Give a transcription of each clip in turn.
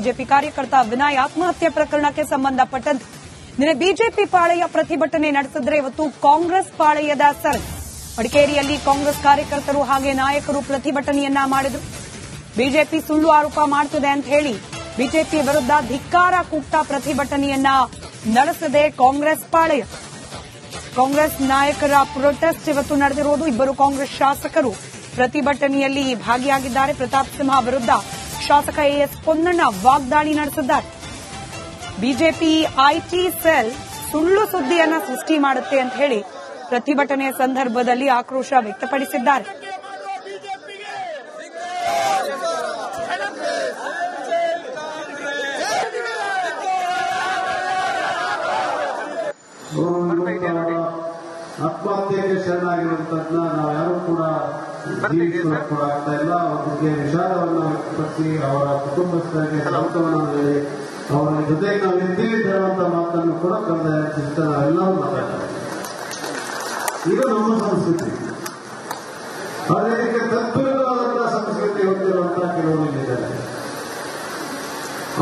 BJP ಕಾರ್ಯಕರ್ತ ವಿನಯ್ ಆತ್ಮಹತ್ಯೆ ಪ್ರಕರಣಕ್ಕೆ ಸಂಬಂಧಪಟ್ಟಂತೆ ನಿನ್ನೆ ಬಿಜೆಪಿ ಪಾಳೆಯ ಪ್ರತಿಭಟನೆ ನಡೆಸಿದ್ರೆ ಇವತ್ತು ಕಾಂಗ್ರೆಸ್ ಪಾಳೆಯದ ಸರಣಿ. ಮಡಿಕೇರಿಯಲ್ಲಿ ಕಾಂಗ್ರೆಸ್ ಕಾರ್ಯಕರ್ತರು ಹಾಗೆ ನಾಯಕರು ಪ್ರತಿಭಟನೆಯನ್ನ ಮಾಡಿದರು. ಬಿಜೆಪಿ ಸುಳ್ಳು ಆರೋಪ ಮಾಡುತ್ತಿದೆ ಅಂತ ಹೇಳಿ ಬಿಜೆಪಿ ವಿರುದ್ಧ ಧಿಕ್ಕಾರ ಕೂಗ್ತಾ ಪ್ರತಿಭಟನೆಯನ್ನ ನಡೆಸಿದೆ ಕಾಂಗ್ರೆಸ್ ಪಾಳೆಯ. ಕಾಂಗ್ರೆಸ್ ನಾಯಕರ ಪ್ರೊಟೆಸ್ಟ್ ಇವತ್ತು ನಡೆದಿರುವುದು. ಇಬ್ಬರು ಕಾಂಗ್ರೆಸ್ ಶಾಸಕರು ಪ್ರತಿಭಟನೆಯಲ್ಲಿ ಭಾಗಿಯಾಗಿದ್ದಾರೆ. ಪ್ರತಾಪ್ ಸಿಂಹ ವಿರುದ್ಧ ಶಾಸಕ ಎಎಸ್ ಪೊನ್ನಣ್ಣ ವಾಗ್ದಾಳಿ ನಡೆಸಿದ್ದಾರೆ. ಬಿಜೆಪಿ ಐಟಿ ಸೆಲ್ ಸುಳ್ಳು ಸುದ್ದಿಯನ್ನ ಸೃಷ್ಟಿ ಮಾಡುತ್ತೆ ಅಂತ ಹೇಳಿ ಪ್ರತಿಭಟನೆಯ ಸಂದರ್ಭದಲ್ಲಿ ಆಕ್ರೋಶ ವ್ಯಕ್ತಪಡಿಸಿದ್ದಾರೆ. ಆತ್ಮಹತ್ಯೆಗೆ ಶರಣಾಗಿರುವಂತದ್ನ ನಾವು ಯಾರು ಕೂಡ ಜೀವಿಸೋಕೆ ಕೂಡ ಆಗ್ತಾ ಇಲ್ಲ. ಅವರಿಗೆ ವಿಷಾದವನ್ನು ವ್ಯಕ್ತಪಡಿಸಿ ಅವರ ಕುಟುಂಬಸ್ಥರಿಗೆ ಸಂತವನ್ನು ಹೇಳಿ ಅವರ ಜೊತೆಗೆ ನಾವು ಇದ್ದೀವಿ ಹೇಳುವಂತ ಮಾತನ್ನು ಕೂಡ ಕಳೆದ ನಾವೆಲ್ಲರೂ ಮಾತಾಡ್ತಾರೆ. ಇದು ನಮ್ಮ ಸಂಸ್ಕೃತಿ. ಆದರೆ ಇದಕ್ಕೆ ತದ್ವಿರುದ್ಧವಾದಂತಹ ಸಂಸ್ಕೃತಿ ಹೊಂದಿರುವಂತಹ ಕೆಲವರು ಇದ್ದಾರೆ.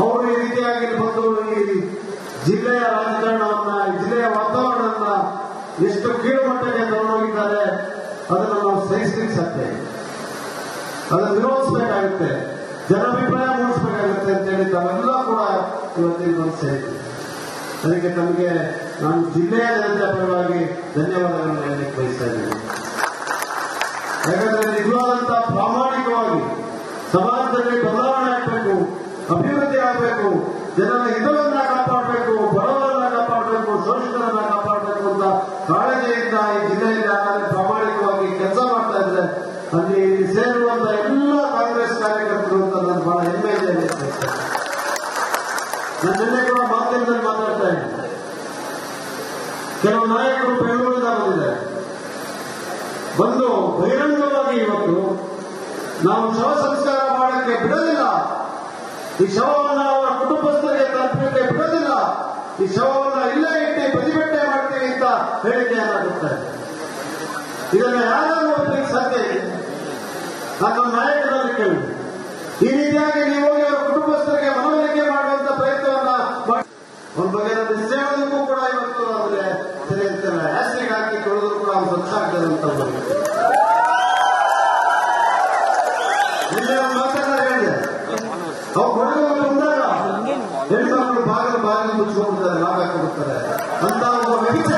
ಅವರು ಈ ರೀತಿಯಾಗಿ ಬಂದು ಈ ಜಿಲ್ಲೆಯ ರಾಜಕಾರಣವನ್ನ, ಈ ಜಿಲ್ಲೆಯ ವಾತಾವರಣವನ್ನ ಎಷ್ಟು ಕೀಳುಮಟ್ಟಕ್ಕೆ ತಗೊಂಡೋಗಿದ್ದಾರೆ ಅದನ್ನು ನಾವು ಸಹಿಸಲಿಕ್ಕೆ ಸಾಧ್ಯ. ಅದನ್ನು ವಿರೋಧಿಸಬೇಕಾಗುತ್ತೆ, ಜನಾಭಿಪ್ರಾಯ ಮೂಡಿಸಬೇಕಾಗುತ್ತೆ ಅಂತೇಳಿ ತಾವೆಲ್ಲ ಕೂಡ ಇವತ್ತಿನ ಸೇರಿದ್ದೀವಿ. ಅದಕ್ಕೆ ತಮಗೆ ನಾನು ಜಿಲ್ಲೆಯ ಜನತೆ ಪರವಾಗಿ ಧನ್ಯವಾದಗಳನ್ನು ಹೇಳಲಿಕ್ಕೆ ಬಯಸ್ತಾ ಇದ್ದೀನಿ. ಯಾಕಂದ್ರೆ ನಿಜವಾದಂತಹ ಪ್ರಾಮಾಣಿಕವಾಗಿ ಸಮಾಜದಲ್ಲಿ ಬದಲಾವಣೆ ಆಗಬೇಕು, ಅಭಿವೃದ್ಧಿ ಆಗಬೇಕು, ಜನರ ಹಿತವನ್ನ ಕಾಪಾಡಬೇಕು, ಬಡವರನ್ನ ಕಾಪಾಡಬೇಕು, ಶೋಷಿತರನ್ನ ಕಾಪಾಡಬೇಕು ಅಂತ ಕಾಳಜಿಯಿಂದ ಈ ಜಿಲ್ಲೆಯಲ್ಲಿ ಯಾರಾದ್ರೂ ಪ್ರಾಮಾಣಿಕವಾಗಿ ಕೆಲಸ ಮಾಡ್ತಾ ಇದ್ರೆ ಅಲ್ಲಿ ಸೇರುವಂತ ಎಲ್ಲ ಕಾಂಗ್ರೆಸ್ ಕಾರ್ಯಕರ್ತರು ಅಂತ ನಾನು ಬಹಳ ಹೆಮ್ಮೆ ಇದೆ. ನಾನು ನಿನ್ನೆ ಕೂಡ ಮಾಧ್ಯಮದಲ್ಲಿ ಮಾತಾಡ್ತಾ ಇದ್ದೀನಿ. ಕೆಲವು ನಾಯಕರು ಬೆಂಗಳೂರಿಂದ ಬಂದಿದ್ದಾರೆ. ಬಂದು ಬಹಿರಂಗವಾಗಿ ಇವತ್ತು ನಾವು ಶವ ಸಂಸ್ಕಾರ ಮಾಡಕ್ಕೆ ಬಿಡೋದಿಲ್ಲ, ಈ ಶವವನ್ನು ಅವರ ಕುಟುಂಬಸ್ಥರಿಗೆ ತಲುಪಲಿಕ್ಕೆ ಬಿಡೋದಿಲ್ಲ, ಈ ಶವವನ್ನು ಇಲ್ಲೇ ಇಟ್ಟು ಪ್ರತಿಭಟನೆ ಮಾಡ್ತೀವಿ ಅಂತ ಹೇಳಿಕೆಯನ್ನ ಕೊಡ್ತಾರೆ. ಇದನ್ನ ಯಾರಾದ್ರೂ ಒಪ್ಪಲಿಕ್ಕೆ ಸಾಧ್ಯ ಇದೆ? ನಮ್ಮ ನಾಯಕರಲ್ಲಿ ಕೇಳಿ ಈ ರೀತಿಯಾಗಿ ನೀವು ಹೋಗಿ ಅವರ ಕುಟುಂಬಸ್ಥರಿಗೆ ಮನವೊಲಿಕೆ ಮಾಡುವಂತ ಪ್ರಯತ್ನವನ್ನ ಮಾಡಿ ಅವ್ರ ಬಗ್ಗೆ ನಿಶ್ಚಯಕ್ಕೂ ಕೂಡ ಇವತ್ತು ಅವರಿಗೆ ಸರಿ ಅಂತಾರೆ ಆಸ್ಟ್ರಿಕ್ ಹಾಕಿ ತೊಳೆದ್ರು ಕೂಡ ಅವ್ರು ಸ್ವಚ್ಛ ಆಗ್ತದೆ ಅಂತ ಮಾತಾಡ್ತಾರೆ. ಹೇಳಿದೆ ಅವ್ರು ಹೊರಗೆ ಬಂದಾಗ ಹೆಣ್ಮಕ್ಳು ಬಾಗಿಲು ಮುಚ್ಚಿಕೊಂಡ್ಬಿಡ್ತಾರೆ, ಲಾಭ ಹಾಕಿಬಿಡ್ತಾರೆ ಅಂತ ಒಬ್ಬ ವ್ಯಕ್ತಿ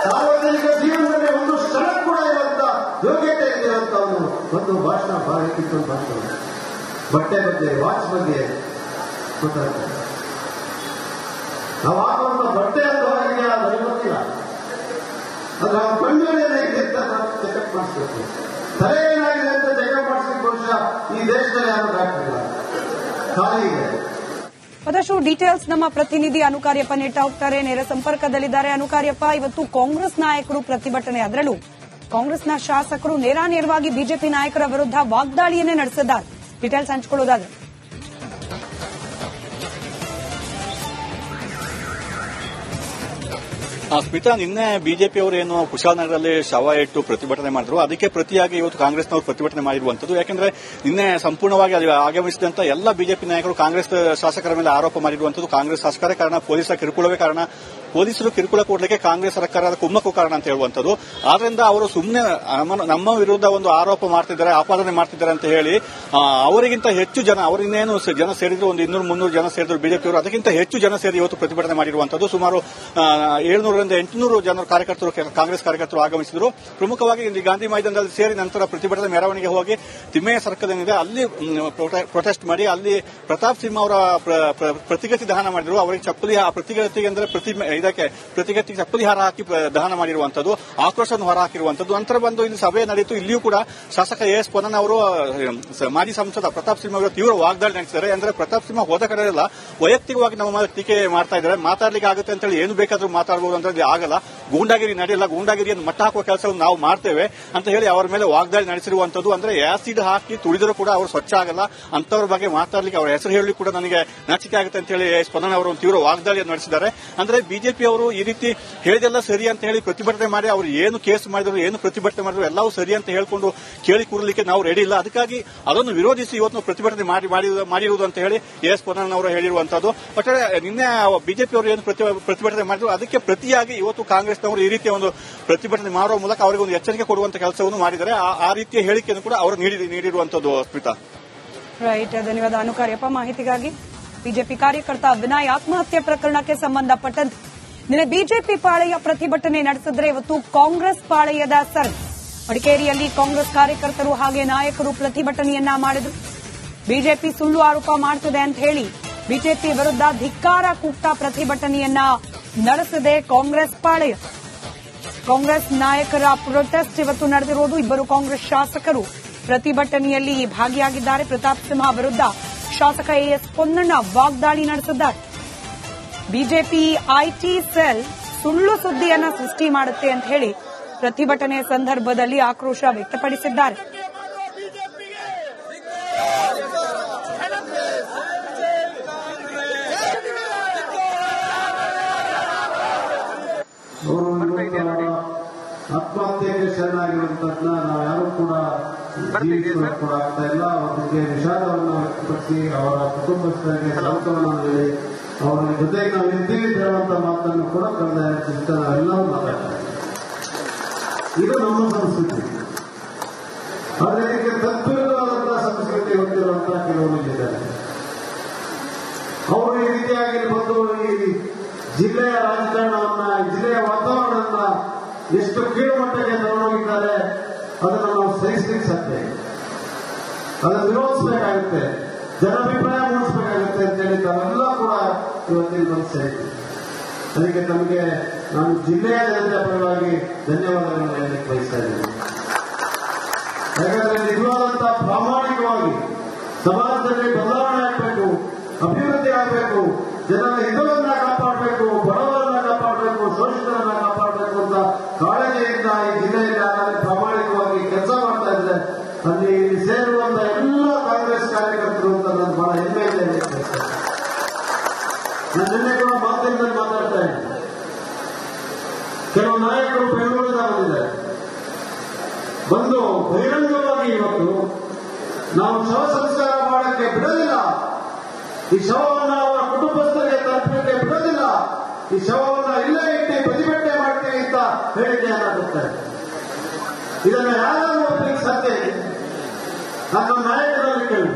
ಸಾರ್ವಜನಿಕ ಜೀವನದಲ್ಲಿ ಒಂದು ಕ್ಷಣ ಕೂಡ ಇರುವಂತ ಯೋಗ್ಯತೆ ಇರುವಂತವನು ಒಂದು ಭಾಷಣ ಭಾಷಣ ಬಟ್ಟೆ ಬಗ್ಗೆ, ವಾಚ್ ಬಗ್ಗೆ ಮಾತಾಡ್ತಾರೆ. ನಾವು ಹಾಕುವಂತ ಬಟ್ಟೆ ಅಂತ ಹೊರಗೆ ಅದು ಗೊತ್ತಿಲ್ಲ. ಅದು ನಾವು ಕಣ್ಣೇನೆ ಚೆಕಪ್ ಮಾಡಿಸ್ಬೇಕು. ತಲೆ ಏನಾಗಿದೆ ಅಂತ ಚೆಕಪ್ ಮಾಡಿಸ್ಲಿಕ್ಕೆ ಬಹುಶಃ ಈ ದೇಶದಲ್ಲಿ ಯಾರು ಡಾಕ್ಟರ್ ಖಾಲಿ ಇದೆ. ಮತ್ತಷ್ಟು ಡೀಟೇಲ್ಸ್ ನಮ್ಮ ಪ್ರತಿನಿಧಿ ಅನುಕಾರ್ಯಪ್ಪ ನೀಡ್ತಾ ಹೋಗ್ತಾರೆ. ನೇರ ಸಂಪರ್ಕದಲ್ಲಿದ್ದಾರೆ ಅನುಕಾರ್ಯಪ್ಪ. ಇವತ್ತು ಕಾಂಗ್ರೆಸ್ ನಾಯಕರು ಪ್ರತಿಭಟನೆ, ಅದರಲ್ಲೂ ಕಾಂಗ್ರೆಸ್ನ ಶಾಸಕರು ನೇರಾನೇರವಾಗಿ ಬಿಜೆಪಿ ನಾಯಕರ ವಿರುದ್ಧ ವಾಗ್ದಾಳಿಯನ್ನೇ ನಡೆಸಿದ್ದಾರೆ. ಡೀಟೇಲ್ಸ್ ಹಂಚಿಕೊಳ್ಳೋದಾದ್ರೆ ಸ್ಮಿತಾ, ನಿನ್ನೆ ಬಿಜೆಪಿಯವರು ಏನು ಕುಶಾಲನಗರದಲ್ಲಿ ಶವ ಇಟ್ಟು ಪ್ರತಿಭಟನೆ ಮಾಡಿದ್ರು, ಅದಕ್ಕೆ ಪ್ರತಿಯಾಗಿ ಇವತ್ತು ಕಾಂಗ್ರೆಸ್ನವರು ಪ್ರತಿಭಟನೆ ಮಾಡಿರುವಂತದ್ದು. ಯಾಕೆಂದ್ರೆ ನಿನ್ನೆ ಸಂಪೂರ್ಣವಾಗಿ ಅಲ್ಲಿ ಆಗಮಿಸಿದಂತ ಎಲ್ಲ ಬಿಜೆಪಿ ನಾಯಕರು ಕಾಂಗ್ರೆಸ್ ಶಾಸಕರ ಮೇಲೆ ಆರೋಪ ಮಾಡಿರುವಂತದ್ದು. ಕಾಂಗ್ರೆಸ್ ಶಾಸಕರೇ ಕಾರಣ, ಪೊಲೀಸರ ಕಿರುಕುಳವೇ ಕಾರಣ, ಪೊಲೀಸರು ಕಿರುಕುಳ ಕೊಡಲಿಕ್ಕೆ ಕಾಂಗ್ರೆಸ್ ಸರ್ಕಾರದ ಕುಮ್ಮಕ್ಕು ಕಾರಣ ಅಂತ ಹೇಳುವಂತದ್ದು. ಆದ್ರಿಂದ ಅವರು ಸುಮ್ಮನೆ ನಮ್ಮ ವಿರುದ್ಧ ಒಂದು ಆರೋಪ ಮಾಡ್ತಿದ್ದಾರೆ, ಆಪಾದನೆ ಮಾಡ್ತಿದ್ದಾರೆ ಅಂತ ಹೇಳಿ ಅವರಿಗಿಂತ ಹೆಚ್ಚು ಜನ, ಅವರಿನ್ನೇನು ಜನ ಸೇರಿದ್ರು, ಒಂದು 200-300 ಜನ ಸೇರಿದ್ರು ಬಿಜೆಪಿಯವರು, ಅದಕ್ಕಿಂತ ಹೆಚ್ಚು ಜನ ಸೇರಿ ಇವತ್ತು ಪ್ರತಿಭಟನೆ ಮಾಡಿರುವಂತದ್ದು. ಸುಮಾರು 700-800 ಜನ ಕಾರ್ಯಕರ್ತರು, ಕಾಂಗ್ರೆಸ್ ಕಾರ್ಯಕರ್ತರು ಆಗಮಿಸಿದ್ರು. ಪ್ರಮುಖವಾಗಿ ಇಲ್ಲಿ ಗಾಂಧಿ ಮೈದಾನದಲ್ಲಿ ಸೇರಿ ನಂತರ ಪ್ರತಿಭಟನೆ ಮೆರವಣಿಗೆ ಹೋಗಿ ತಿಮ್ಮೆಯ ಸರ್ಕಲ್ ಏನಿದೆ ಅಲ್ಲಿ ಪ್ರೊಟೆಸ್ಟ್ ಮಾಡಿ ಅಲ್ಲಿ ಪ್ರತಾಪ್ ಸಿಂಹ ಅವರ ಪ್ರತಿಗತಿ ದಹನ ಮಾಡಿದ್ರು. ಅವರಿಗೆ ಚಪ್ಪಲಿ, ಆ ಪ್ರತಿಗತಿಗೆ ಅಂದ್ರೆ ಪ್ರತಿಗತಿಗೆ ಚಪ್ಪಲಿ ಹಾರ ಹಾಕಿ ದಹನ ಮಾಡಿರುವಂತದ್ದು, ಆಕ್ರೋಶವನ್ನು ಹೊರ ಹಾಕಿರುವಂತದ್ದು. ನಂತರ ಬಂದು ಇಲ್ಲಿ ಸಭೆ ನಡೆಯಿತು. ಇಲ್ಲಿಯೂ ಕೂಡ ಶಾಸಕ ಎಎಸ್ ಪೊನ್ನಣ್ಣ ಅವರು ಮಾಜಿ ಸಂಸದ ಪ್ರತಾಪ್ ಸಿಂಹ ಅವರು ತೀವ್ರ ವಾಗ್ದಾಳಿ ನಡೆಸಿದ್ದಾರೆ. ಅಂದ್ರೆ ಪ್ರತಾಪ್ ಸಿಂಹ ಹೋದ ಕಡೆ ಎಲ್ಲ ವೈಯಕ್ತಿಕವಾಗಿ ನಮ್ಮ ಟೀಕೆ ಮಾಡ್ತಾ ಇದ್ದಾರೆ, ಮಾತಾಡ್ಲಿಕ್ಕೆ ಆಗುತ್ತೆ ಅಂತ ಹೇಳಿ ಏನು ಬೇಕಾದ್ರೂ ಮಾತಾಡಬಹುದು ಅಂತ ಮಾಡೋದ್ರಲ್ಲಿ ಆಗಲ್ಲ, ಗೂಂಡಾಗಿರಿ ನಡೆಯಲ್ಲ, ಗೂಂಡಾಗಿರಿಯನ್ನು ಮಟ್ಟ ಹಾಕುವ ಕೆಲಸವನ್ನು ನಾವು ಮಾಡ್ತೇವೆ ಅಂತ ಹೇಳಿ ಅವರ ಮೇಲೆ ವಾಗ್ದಾಳಿ ನಡೆಸಿರುವಂತದ್ದು. ಅಂದ್ರೆ ಆಸಿಡ್ ಹಾಕಿ ತುಳಿದರೂ ಕೂಡ ಅವರು ಸ್ವಚ್ಛ ಆಗಲ್ಲ, ಅಂತವ್ರ ಬಗ್ಗೆ ಮಾತಾಡ್ಲಿಕ್ಕೆ ಅವರ ಹೆಸರು ಹೇಳಲಿಕ್ಕೆ ಕೂಡ ನನಗೆ ನಾಚಿಕೆ ಆಗುತ್ತೆ ಅಂತ ಹೇಳಿ ಸ್ಪಂದನ ಅವರು ಒಂದು ತೀವ್ರ ವಾಗ್ದಾಳಿಯನ್ನು ನಡೆಸಿದ್ದಾರೆ. ಅಂದ್ರೆ ಬಿಜೆಪಿ ಅವರು ಈ ರೀತಿ ಹೇಳಿದೆಲ್ಲ ಸರಿ ಅಂತ ಹೇಳಿ ಪ್ರತಿಭಟನೆ ಮಾಡಿ ಅವರು ಏನು ಕೇಸ್ ಮಾಡಿದ್ರು, ಏನು ಪ್ರತಿಭಟನೆ ಮಾಡಿದ್ರು ಎಲ್ಲವೂ ಸರಿ ಅಂತ ಹೇಳ್ಕೊಂಡು ಕೇಳಿ ಕೂರಲಿಕ್ಕೆ ನಾವು ರೆಡಿ ಇಲ್ಲ. ಅದಕ್ಕಾಗಿ ಅದನ್ನು ವಿರೋಧಿಸಿ ಇವತ್ತು ಪ್ರತಿಭಟನೆ ಮಾಡಿರುವುದು ಅಂತ ಹೇಳಿ ಎಸ್ ಪೊನ್ನಣ್ಣ ಅವರು ಹೇಳಿರುವಂತದ್ದು. ಬಟ್ ನಿನ್ನೆ ಬಿಜೆಪಿ ಅವರು ಏನು ಪ್ರತಿಭಟನೆ ಮಾಡಿದ್ರು ಅದಕ್ಕೆ ಪ್ರತಿಯಾಗಿ ಇವತ್ತು ಕಾಂಗ್ರೆಸ್ನವರು ಈ ರೀತಿಯ ಒಂದು ಪ್ರತಿಭಟನೆ ಮಾಡುವ ಮೂಲಕ ಅವರಿಗೆ ಒಂದು ಎಚ್ಚರಿಕೆ ಕೊಡುವಂತ ಕೆಲಸವನ್ನು ಮಾಡಿದ್ದಾರೆ. ಆ ರೀತಿಯ ಹೇಳಿಕೆಯನ್ನು ಕೂಡ ಅವರು ನೀಡಿರುವಂತದ್ದು. ಸ್ಮಿತಾ, ರೈಟ್, ಧನ್ಯವಾದ ಅನುಕಾರ್ಯಪ್ಪ ಮಾಹಿತಿಗಾಗಿ. ಬಿಜೆಪಿ ಕಾರ್ಯಕರ್ತ ವಿನಯ್ ಆತ್ಮಹತ್ಯೆ ಪ್ರಕರಣಕ್ಕೆ ಸಂಬಂಧಪಟ್ಟಂತೆ ನಿನ್ನೆ ಬಿಜೆಪಿ ಪಾಳೆಯ ಪ್ರತಿಭಟನೆ ನಡೆಸಿದ್ರೆ ಇವತ್ತು ಕಾಂಗ್ರೆಸ್ ಪಾಳೆಯದ ಸರ್ ಮಡಿಕೇರಿಯಲ್ಲಿ ಕಾಂಗ್ರೆಸ್ ಕಾರ್ಯಕರ್ತರು ಹಾಗೆ ನಾಯಕರು ಪ್ರತಿಭಟನೆಯನ್ನ ಮಾಡಿದ್ರು. ಬಿಜೆಪಿ ಸುಳ್ಳು ಆರೋಪ ಮಾಡುತ್ತಿದೆ ಅಂತ ಹೇಳಿ ಬಿಜೆಪಿ ವಿರುದ್ಧ ಧಿಕ್ಕಾರ ಕೂಗ್ತಾ ಪ್ರತಿಭಟನೆಯನ್ನ ನಡೆಸಿದೆ ಕಾಂಗ್ರೆಸ್ ಪಾಳೆಯ. ಕಾಂಗ್ರೆಸ್ ನಾಯಕರ ಪ್ರೊಟೆಸ್ಟ್ ಇವತ್ತು ನಡೆದಿರುವುದು. ಇಬ್ಬರು ಕಾಂಗ್ರೆಸ್ ಶಾಸಕರು ಪ್ರತಿಭಟನೆಯಲ್ಲಿ ಭಾಗಿಯಾಗಿದ್ದಾರೆ. ಪ್ರತಾಪ್ ಸಿಂಹ ವಿರುದ್ಧ ಶಾಸಕ ಎಸ್ ಪೊನ್ನಣ್ಣ ವಾಗ್ದಾಳಿ ನಡೆಸಿದ್ದಾರೆ. ಬಿಜೆಪಿ ಐಟಿ ಸೆಲ್ ಸುಳ್ಳು ಸುದ್ದಿಯನ್ನ ಸೃಷ್ಟಿ ಮಾಡುತ್ತೆ ಅಂತ ಹೇಳಿ ಪ್ರತಿಭಟನೆ ಸಂದರ್ಭದಲ್ಲಿ ಆಕ್ರೋಶ ವ್ಯಕ್ತಪಡಿಸಿದ್ದಾರೆ. ಆತ್ಮಹತ್ಯೆಗೆ ಶರಣಾಗಿರುವಂತದ್ನ ನಾವು ಯಾರು ಕೂಡ ಜೀವಿಸೋಕೆ ಕೂಡ ಆಗ್ತಾ ಇಲ್ಲ. ಅವರಿಗೆ ವಿಷಾದವನ್ನು ವ್ಯಕ್ತಪಡಿಸಿ ಅವರ ಕುಟುಂಬಸ್ಥರಿಗೆ ಸಾಂತ್ವನ ನೀಡಿ ಅವರ ಜೊತೆಗೆ ನಾವು ಇದ್ದೀವಿ ಹೇಳುವಂತ ಮಾತನ್ನು ಕೂಡ ಕಳೆದ ನಾವೆಲ್ಲರೂ ಮಾತಾಡ್ತಾರೆ. ಇದು ನಮ್ಮ ಸಂಸ್ಕೃತಿ. ಆದರೆ ಇದಕ್ಕೆ ತದ್ವಿರುದ್ಧವಾದಂತಹ ಸಂಸ್ಕೃತಿ ಹೊಂದಿರುವಂತಹ ಕೆಲವರು ಇದ್ದಾರೆ. ಅವರು ಈ ರೀತಿಯಾಗಿ ಬಂದು ಈ ಜಿಲ್ಲೆಯ ರಾಜಕಾರಣವನ್ನ, ಜಿಲ್ಲೆಯ ವಾತಾವರಣವನ್ನ ಎಷ್ಟು ಕೀಳುಮಟ್ಟಕ್ಕೆ ತಗೊಂಡೋಗಿದ್ದಾರೆ ಅದನ್ನು ನಾವು ಸಹಿಸಲಿಕ್ಕೆ ಸಾಧ್ಯ. ಅದನ್ನು ವಿರೋಧಿಸಬೇಕಾಗುತ್ತೆ, ಜನಾಭಿಪ್ರಾಯ ಮೂಡಿಸಬೇಕಾಗುತ್ತೆ ಅಂತೇಳಿ ತಾವೆಲ್ಲ ಕೂಡ ಇವತ್ತಿನ ಬಂದು ಸೇರಿದ್ವಿ. ಅದಕ್ಕೆ ತಮಗೆ ನಾನು ಜಿಲ್ಲೆಯ ಜನತೆ ಪರವಾಗಿ ಧನ್ಯವಾದಗಳನ್ನು ಹೇಳಲಿಕ್ಕೆ ಬಯಸ್ತಾ ಇದ್ದೇನೆ. ಯಾಕಂದ್ರೆ ನಿಜವಾದಂತಹ ಪ್ರಾಮಾಣಿಕವಾಗಿ ಸಮಾಜದಲ್ಲಿ ಬದಲಾವಣೆ ಆಗಬೇಕು, ಅಭಿವೃದ್ಧಿ ಆಗಬೇಕು, ಜನರ ಹಿತವನ್ನ ಕಾಪಾಡಬೇಕು, ಬಡವರನ್ನ ಕಾಪಾಡಬೇಕು, ಶೋಷಿತರನ್ನ ಕಾಪಾಡಬೇಕು ಅಂತ ಕಾಳಜಿಯಿಂದ ಈ ಜಿಲ್ಲೆಯಲ್ಲಿ ಆಗಲೇ ಪ್ರಾಮಾಣಿಕವಾಗಿ ಕೆಲಸ ಮಾಡ್ತಾ ಇದ್ದಾರೆ. ಅಲ್ಲಿ ಸೇರುವಂತ ಎಲ್ಲ ಕಾಂಗ್ರೆಸ್ ಕಾರ್ಯಕರ್ತರು ಅಂತ ನಾನು ಬಹಳ ಹೆಮ್ಮೆಯಿಂದ ಹೇಳಲಿಕ್ಕೆ ನಾನು ನಿನ್ನೆ ಕೂಡ ಮಾಧ್ಯಮದಲ್ಲಿ ಮಾತಾಡ್ತಾ ಇದ್ದೆ. ಕೆಲವು ನಾಯಕರು ಬೆಂಗಳೂರಿನ ಬಂದಿದ್ದಾರೆ, ಬಂದು ಬಹಿರಂಗವಾಗಿ ಇವತ್ತು ನಾವು ಶವ ಸಂಸ್ಕಾರ ಮಾಡಕ್ಕೆ ಬಿಡೋದಿಲ್ಲ, ಈ ಶವವನ್ನು ಅವರ ಕುಟುಂಬಸ್ಥರಿಗೆ ತಲುಪಲಿಕ್ಕೆ ಬಿಡೋದಿಲ್ಲ, ಈ ಶವವನ್ನು ಇಲ್ಲೇ ಇಟ್ಟು ಪ್ರತಿಭಟನೆ ಮಾಡ್ತೀವಿ ಅಂತ ಹೇಳಿಕೆಯನ್ನ ಕೊಡ್ತಾರೆ. ಇದನ್ನು ಯಾರಾದ್ರೂ ಒಪ್ಪಲಿಕ್ಕೆ ಸಾಧ್ಯ ಇದೆ? ನಮ್ಮ ನಾಯಕರಲ್ಲಿ ಕೇಳಿ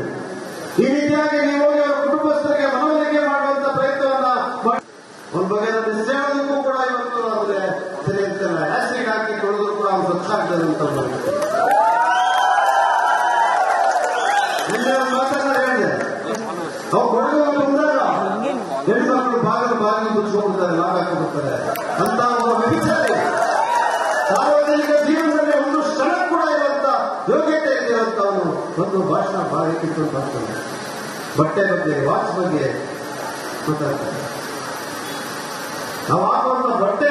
ಈ ರೀತಿಯಾಗಿ ನೀವು ಹೋಗಿ ಅವರ ಕುಟುಂಬಸ್ಥರಿಗೆ ಮನವೊಲಿಕೆ ಮಾಡುವಂತ ಪ್ರಯತ್ನವನ್ನ ಮಾಡಿ ಒಂದು ಬಗೆಯ ನಿಶ್ಚಯಕ್ಕೂ ಕೂಡ ಇವತ್ತು ಅವರಿಗೆ ಸರಿ ಇರ್ತಲ್ಲ, ಆಸಿಡ್ ಹಾಕಿ ತೊಳೆದ್ರು ಕೂಡ ಅವ್ರು ಸತ್ತಾಗ್ತದೆ ಅಂತ ಮಾತನ್ನ ಹೇಳಿದೆ. ಅವ್ರು ಕೊಡುಗೆ ಬಂದಾಗ ಹೆಣ್ಣು ಮಕ್ಕಳು ಬಾಗಿಲು ಮುಚ್ಚಿಕೊಂಡ್ಬಿಡ್ತಾರೆ, ಲಾಭ ಹಾಕಿಬಿಡ್ತಾರೆ ಅಂತ ಒಬ್ಬ ವ್ಯಭಿಚಾರಿ ಸಾರ್ವಜನಿಕ ಜೀವನದಲ್ಲಿ ಒಂದು ಕ್ಷಣ ಕೂಡ ಇರುವಂತ ಯೋಗ್ಯತೆ ಇರುವಂತವನು ಒಂದು ಭಾಷಣ ಬಾರಿ ಕಿತ್ತು ಮಾಡ್ತಾನೆ. ಬಟ್ಟೆ ಬಗ್ಗೆ, ವಾಚ್ ಬಗ್ಗೆ ಮಾತಾಡ್ತಾರೆ. ನಾವು ಹಾಕುವಂತ ಬಟ್ಟೆ